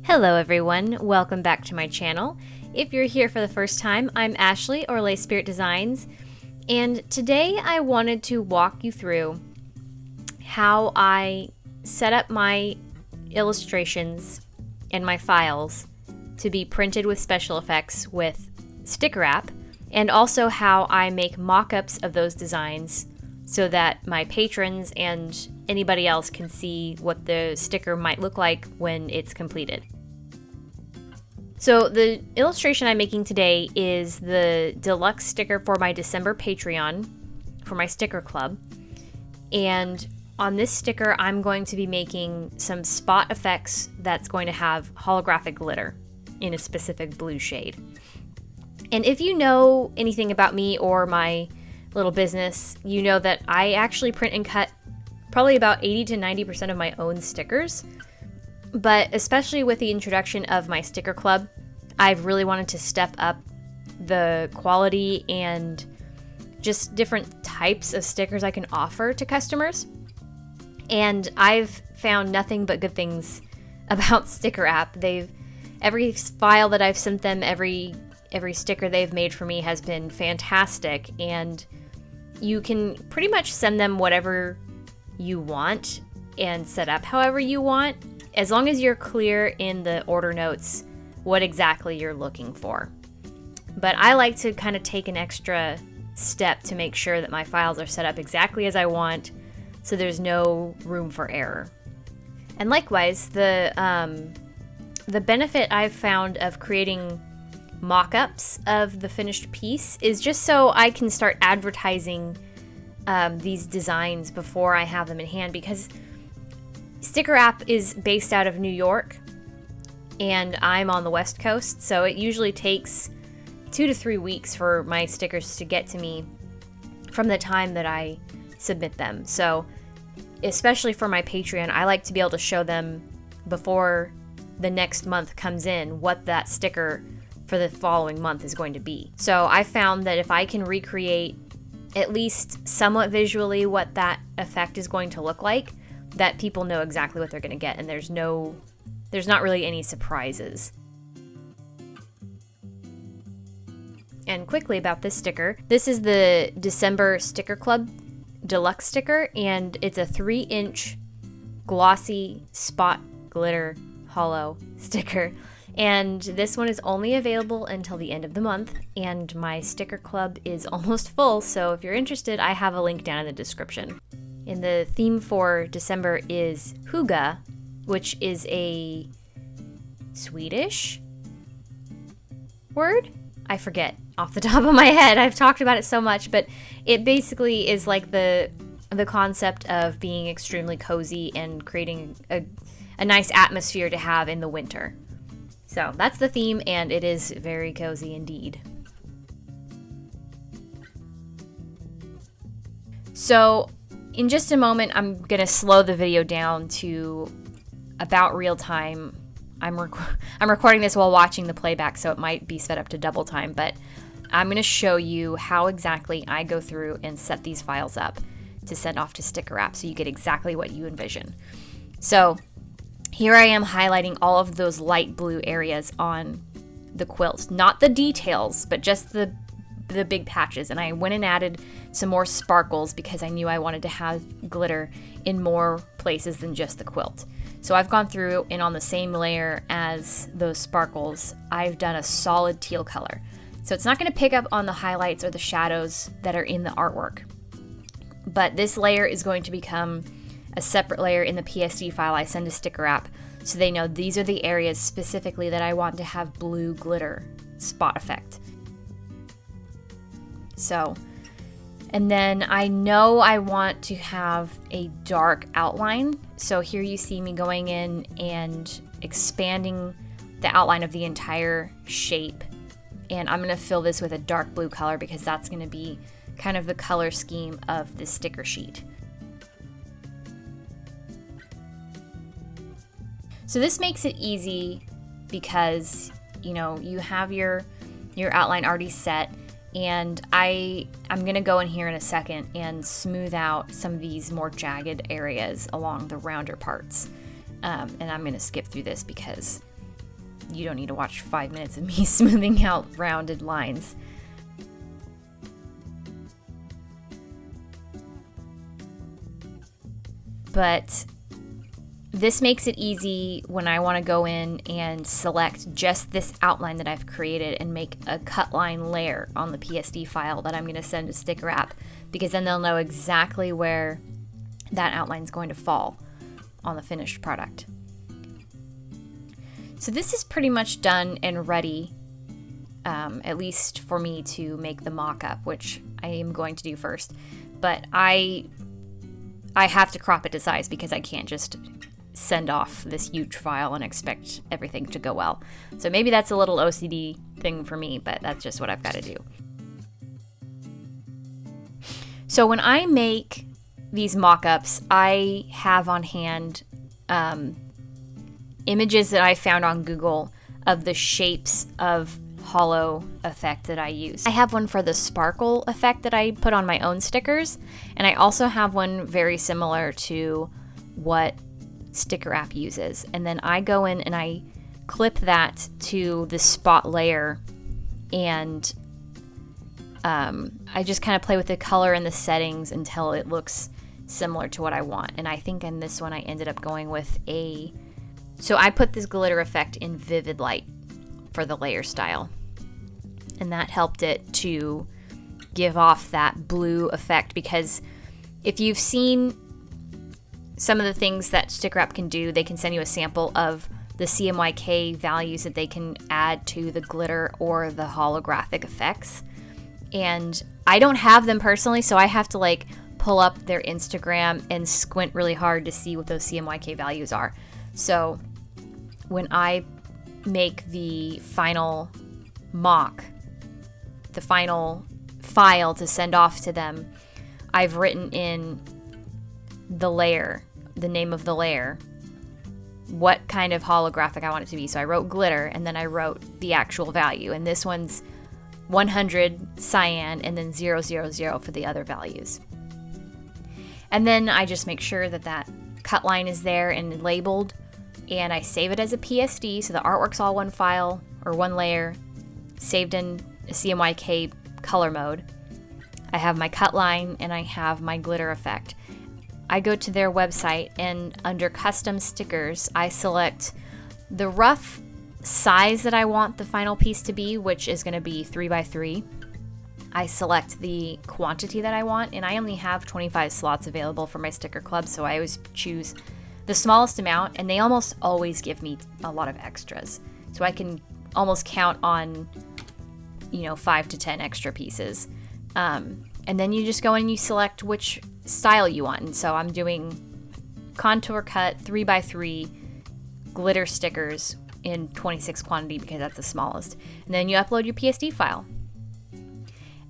Hello everyone, welcome back to my channel. If you're here for the first time, I'm Ashley or Lay Spirit Designs, and today I wanted to walk you through how I set up my illustrations and my files to be printed with special effects with sticker wrap, and also how I make mock-ups of those designs so that my patrons and anybody else can see what the sticker might look like when it's completed. So the illustration I'm making today is the deluxe sticker for my December Patreon for my sticker club. And on this sticker, I'm going to be making some spot effects that's going to have holographic glitter in a specific blue shade. And if you know anything about me or my little business, you know that I actually print and cut probably about 80 to 90% of my own stickers. But especially with the introduction of my sticker club, I've really wanted to step up the quality and just different types of stickers I can offer to customers. And I've found nothing but good things about Sticker Wrap. Every file that I've sent them, every sticker they've made for me has been fantastic, and you can pretty much send them whatever you want and set up however you want, as long as you're clear in the order notes what exactly you're looking for. But I like to kind of take an extra step to make sure that my files are set up exactly as I want, so there's no room for error. And likewise, the benefit I've found of creating mock-ups of the finished piece is just so I can start advertising these designs before I have them in hand, because Sticker Wrap is based out of New York and I'm on the West Coast, so it usually takes 2 to 3 weeks for my stickers to get to me from the time that I submit them. So especially for my Patreon, I like to be able to show them before the next month comes in what that sticker for the following month is going to be. So I found that if I can recreate at least somewhat visually what that effect is going to look like, that people know exactly what they're going to get, and there's not really any surprises. And quickly about this sticker, this is the December Sticker Club Deluxe sticker, and it's a 3-inch glossy spot glitter hollow sticker. And this one is only available until the end of the month, and my sticker club is almost full, so if you're interested, I have a link down in the description. And the theme for December is Hygge, which is a Swedish word? I forget off the top of my head. I've talked about it so much, but it basically is like the concept of being extremely cozy and creating a nice atmosphere to have in the winter. So that's the theme, and it is very cozy indeed. So in just a moment, I'm going to slow the video down to about real time. I'm recording this while watching the playback, so it might be set up to double time, but I'm going to show you how exactly I go through and set these files up to send off to Sticker Wrap so you get exactly what you envision. So here I am highlighting all of those light blue areas on the quilt. Not the details, but just the big patches. And I went and added some more sparkles because I knew I wanted to have glitter in more places than just the quilt. So I've gone through, and on the same layer as those sparkles, I've done a solid teal color. So it's not going to pick up on the highlights or the shadows that are in the artwork. But this layer is going to become a separate layer in the PSD file I send to Sticker Wrap, so they know these are the areas specifically that I want to have blue glitter spot effect. So, and then I know I want to have a dark outline. So here you see me going in and expanding the outline of the entire shape. And I'm going to fill this with a dark blue color because that's going to be kind of the color scheme of the sticker sheet. So this makes it easy because, you know, you have your outline already set, and I'm going to go in here in a second and smooth out some of these more jagged areas along the rounder parts. And I'm going to skip through this because you don't need to watch 5 minutes of me smoothing out rounded lines. But this makes it easy when I want to go in and select just this outline that I've created and make a cut line layer on the PSD file that I'm going to send to Sticker App, because then they'll know exactly where that outline is going to fall on the finished product. So this is pretty much done and ready, at least for me to make the mock-up, which I am going to do first. But I have to crop it to size because I can't just send off this huge file and expect everything to go well. So maybe that's a little OCD thing for me, but that's just what I've got to do. So when I make these mock-ups, I have on hand images that I found on Google of the shapes of hollow effect that I use. I have one for the sparkle effect that I put on my own stickers, and I also have one very similar to what Sticker App uses. And then I go in and I clip that to the spot layer, and I just kind of play with the color and the settings until it looks similar to what I want. And I think in this one I ended up going with so I put this glitter effect in Vivid Light for the layer style, and that helped it to give off that blue effect, because if you've seen some of the things that Sticker App can do, they can send you a sample of the CMYK values that they can add to the glitter or the holographic effects. And I don't have them personally, so I have to like pull up their Instagram and squint really hard to see what those CMYK values are. So when I make the final mock, the final file to send off to them, I've written in the layer, the name of the layer, what kind of holographic I want it to be. So I wrote glitter, and then I wrote the actual value. And this one's 100 cyan, and then 000 for the other values. And then I just make sure that that cut line is there and labeled, and I save it as a PSD, so the artwork's all one file or one layer, saved in a CMYK color mode. I have my cut line and I have my glitter effect. I go to their website, and under custom stickers, I select the rough size that I want the final piece to be, which is going to be 3x3. I select the quantity that I want, and I only have 25 slots available for my sticker club, so I always choose the smallest amount, and they almost always give me a lot of extras. So I can almost count on, 5 to 10 extra pieces. And then you just go in and you select which style you want. And so I'm doing contour cut 3x3 glitter stickers in 26 quantity because that's the smallest. And then you upload your PSD file.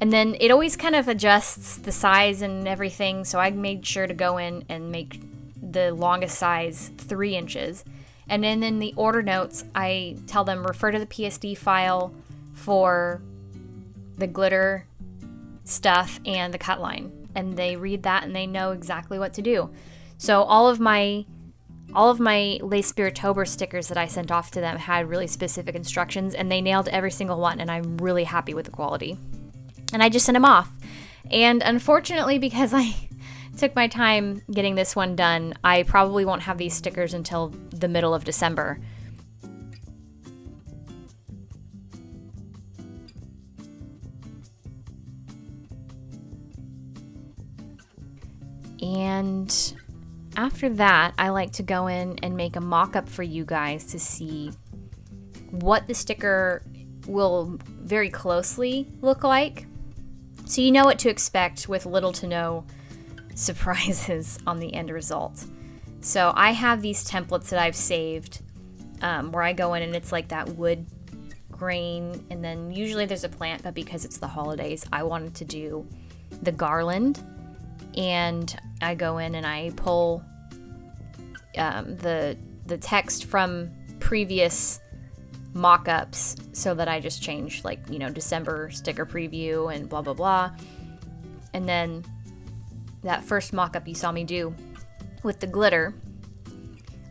And then it always kind of adjusts the size and everything, so I made sure to go in and make the longest size 3 inches. And then in the order notes, I tell them refer to the PSD file for the glitter stuff and the cut line. And they read that and they know exactly what to do. So all of my Les Spiritober stickers that I sent off to them had really specific instructions, and they nailed every single one, and I'm really happy with the quality. And I just sent them off. And unfortunately, because I took my time getting this one done, I probably won't have these stickers until the middle of December. And after that, I like to go in and make a mock-up for you guys to see what the sticker will very closely look like, so you know what to expect with little to no surprises on the end result. So I have these templates that I've saved where I go in and it's like that wood grain, and then usually there's a plant, but because it's the holidays, I wanted to do the garland. And I go in and I pull the text from previous mock-ups so that I just change, December sticker preview and blah, blah, blah. And then that first mock-up you saw me do with the glitter,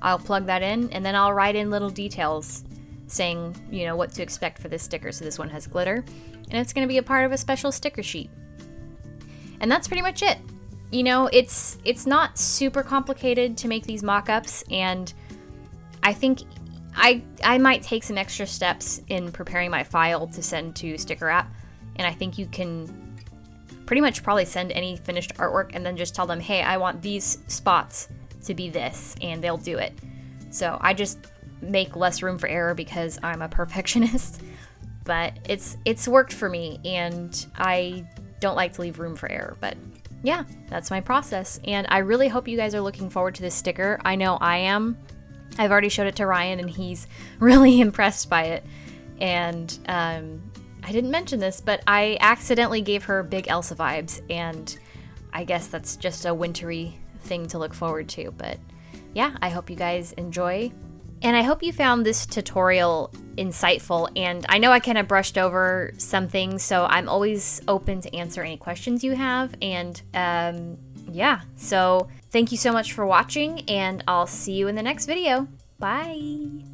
I'll plug that in, and then I'll write in little details saying, you know, what to expect for this sticker. So this one has glitter, and it's going to be a part of a special sticker sheet. And that's pretty much it. You know, it's not super complicated to make these mock-ups, and I think I might take some extra steps in preparing my file to send to Sticker App, and I think you can pretty much probably send any finished artwork and then just tell them, hey, I want these spots to be this, and they'll do it. So I just make less room for error because I'm a perfectionist, but it's worked for me, and I don't like to leave room for error. But yeah, that's my process, and I really hope you guys are looking forward to this sticker. I know I am. I've already showed it to Ryan, and he's really impressed by it. And I didn't mention this, but I accidentally gave her big Elsa vibes, and I guess that's just a wintry thing to look forward to. But yeah, I hope you guys enjoy, and I hope you found this tutorial insightful. And I know I kind of brushed over some things, so I'm always open to answer any questions you have. And yeah, so thank you so much for watching, and I'll see you in the next video. Bye!